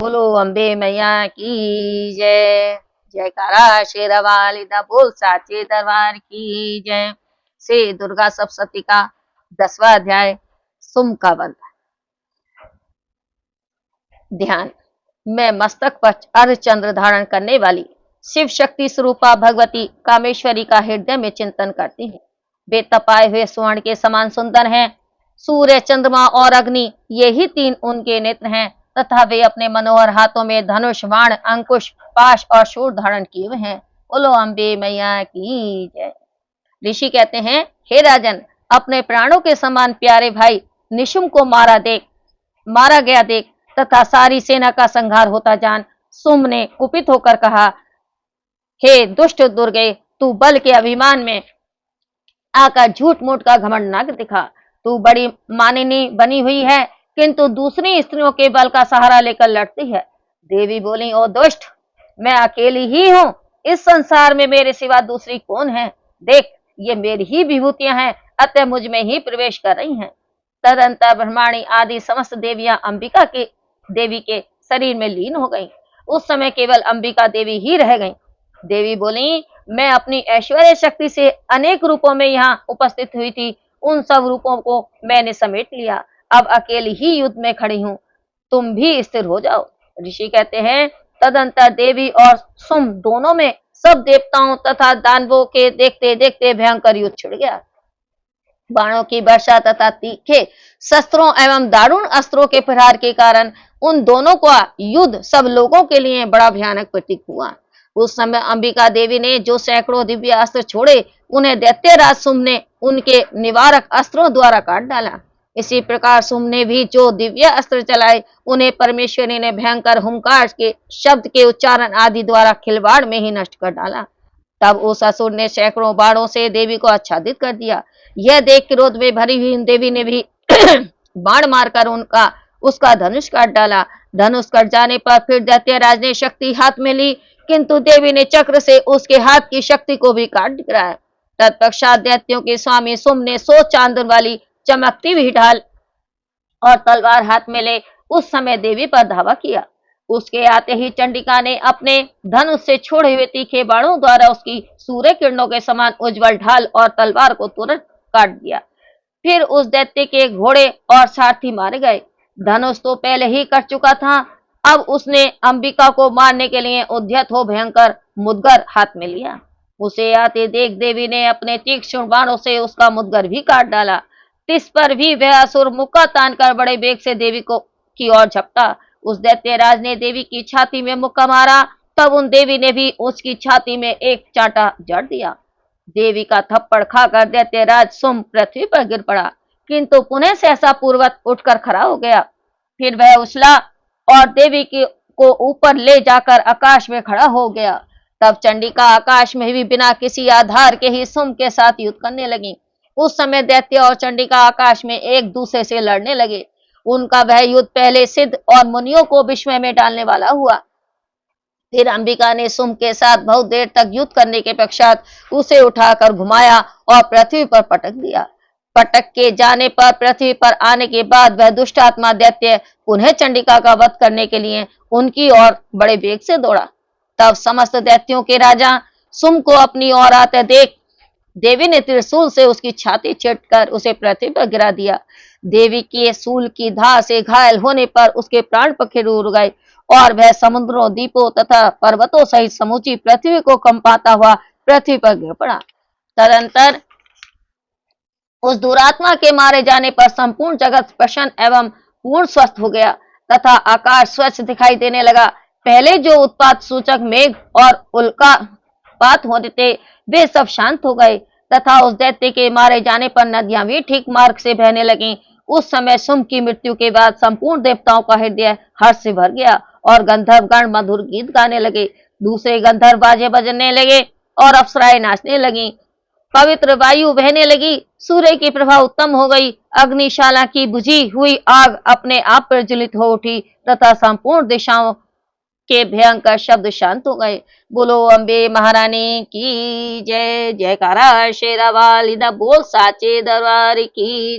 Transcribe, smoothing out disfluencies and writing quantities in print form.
बोलो अम्बे मैया की जय। जयकारा शेरावाली दा बोल साचे दरबार की जय। श्री दुर्गा सप्तशती का 10वां अध्याय सुम का वध। ध्यान। मैं मस्तक पर अर्ध चंद्र धारण करने वाली शिव शक्ति स्वरूपा भगवती कामेश्वरी का हृदय में चिंतन करती हूँ। वे तपाए हुए स्वर्ण के समान सुंदर हैं। सूर्य, चंद्रमा और अग्नि, ये ही तीन उनके नेत्र हैं तथा वे अपने मनोहर हाथों में धनुष, बाण, अंकुश, पाश और शूल धारण किए हुए हैं। बोलो अम्बे मैया की जय। ऋषि कहते हैं, हे राजन, अपने प्राणों के समान प्यारे भाई निशुम को मारा गया देख तथा सारी सेना का संहार होता जान सुम ने कुपित होकर कहा, हे दुष्ट दुर्गे, तू बल के अभिमान में आकर झूठ मूठ का घमंड न दिखा। तू बड़ी मानिनी बनी हुई है किंतु दूसरी स्त्रियों के बल का सहारा लेकर लड़ती है। देवी बोली, ओ दुष्ट, मैं अकेली ही हूँ, इस संसार में मेरे सिवा दूसरी कौन है? देख, ये मेरी ही विभूतियां हैं, अतः मुझ में ही प्रवेश कर रही हैं। तदंतर ब्रह्माणी आदि समस्त देवियां अंबिका के देवी के शरीर में लीन हो गईं। उस समय केवल अंबिका देवी ही रह गईं। देवी बोली, मैं अपनी ऐश्वर्य शक्ति से अनेक रूपों में यहाँ उपस्थित हुई थी, उन सब रूपों को मैंने समेट लिया। अब अकेली ही युद्ध में खड़ी हूँ, तुम भी स्थिर हो जाओ। ऋषि कहते हैं, तदंतर देवी और सुम दोनों में सब देवताओं तथा दानवों के देखते देखते भयंकर युद्ध छिड़ गया। बाणों की वर्षा तथा तीखे शस्त्रों एवं दारुण अस्त्रों के प्रहार के कारण उन दोनों का युद्ध सब लोगों के लिए बड़ा भयानक प्रतीक हुआ। उस समय अंबिका देवी ने जो सैकड़ों दिव्य अस्त्र छोड़े, उन्हें दैत्यराज सुम ने उनके निवारक अस्त्रों द्वारा काट डाला। इसी प्रकार सुम ने भी जो दिव्य अस्त्र चलाए, उन्हें परमेश्वरी ने भयंकर हुंकार के शब्द के उच्चारण आदि द्वारा खिलवाड़ में ही नष्ट कर डाला। तब उस असुर ने सैकड़ों बाणों से देवी को आच्छादित कर दिया। यह देख क्रोध में भरी हुई देवी ने भी बाण मारकर उसका धनुष काट डाला। धनुष कट जाने पर फिर दैत्यराज ने शक्ति हाथ में ली, किंतु देवी ने चक्र से उसके हाथ की शक्ति को भी काट गिराया। तत्पश्चात दैत्यों के स्वामी सुम ने 100 चांदन वाली चमकती हुई ढाल और तलवार हाथ में ले उस समय देवी पर धावा किया। उसके आते ही चंडिका ने अपने धनुष से छोड़े हुए तीखे बाणों द्वारा उसकी सूर्य किरणों के समान उज्जवल ढाल और तलवार को तुरंत काट दिया। फिर उस दैत्य के घोड़े और सारथी मारे गए। धनुष तो पहले ही कट चुका था, अब उसने अंबिका को मारने के लिए उद्यत हो भयंकर मुदगर हाथ में लिया। उसे आते देख देवी ने अपने तीक्ष्ण बाणों से उसका मुदगर भी काट डाला। इस पर भी वह असुर मुक्का तान कर बड़े वेग से देवी की ओर झपटा। उस दैत्यराज ने देवी की छाती में मुक्का मारा, तब उन देवी ने भी उसकी छाती में एक चांटा जड़ दिया। देवी का थप्पड़ खाकर दैत्यराज सुम पृथ्वी पर गिर पड़ा, किंतु पुनः सहसा पूर्वक उठकर खड़ा हो गया। फिर वह उछला और देवी को ऊपर ले जाकर आकाश में खड़ा हो गया। तब चंडिका आकाश में भी बिना किसी आधार के ही सुम के साथ युद्ध करने लगी। उस समय दैत्य और चंडिका आकाश में एक दूसरे से लड़ने लगे। उनका वह युद्ध पहले सिद्ध और मुनियों को विस्मय में डालने वाला हुआ। फिर अंबिका ने सुम के साथ बहुत देर तक युद्ध करने के पश्चात उसे उठाकर घुमाया और पृथ्वी पर पटक दिया। पटक के जाने पर पृथ्वी पर आने के बाद वह दुष्ट आत्मा दैत्य पुनः चंडिका का वध करने के लिए उनकी ओर बड़े वेग से दौड़ा। तब समस्त दैत्यों के राजा सुम को अपनी ओर आते देख देवी ने त्रिशूल से उसकी छाती छेदकर उसे पृथ्वी पर गिरा दिया। देवी के शूल की धार से घायल होने पर उसके प्राण पखेरु उड़ गए और वह समुद्रों, द्वीपों तथा पर्वतों सहित समूची पृथ्वी को कंपाता हुआ पृथ्वी पर गिर पड़ा। तदंतर उस दुरात्मा के मारे जाने पर संपूर्ण जगत प्रसन्न एवं पूर्ण स्वस्थ हो गया तथा आकाश स्वच्छ दिखाई देने लगा। पहले जो उत्पात सूचक मेघ और उल्कापात होते थे, वे सब शांत हो गए तथा उस दैत्य के मारे जाने पर नदियां भी ठीक मार्ग से बहने लगीं। उस समय सुम की मृत्यु के बाद संपूर्ण देवताओं का हृदय हर्ष से भर गया और गंधर्व गण मधुर गीत गाने लगे। दूसरे गंधर्व बाजे बजने लगे और अप्सराएं नाचने लगी। पवित्र वायु बहने लगी, सूर्य की प्रभा उत्तम हो गई, अग्निशाला की बुझी हुई आग अपने आप प्रज्वलित हो उठी तथा संपूर्ण दिशाओं के भयंकर शब्द शांत हो गए। बोलो अम्बे महारानी की जय। जयकारा शेरावाली दा बोल साचे दरबार की जय।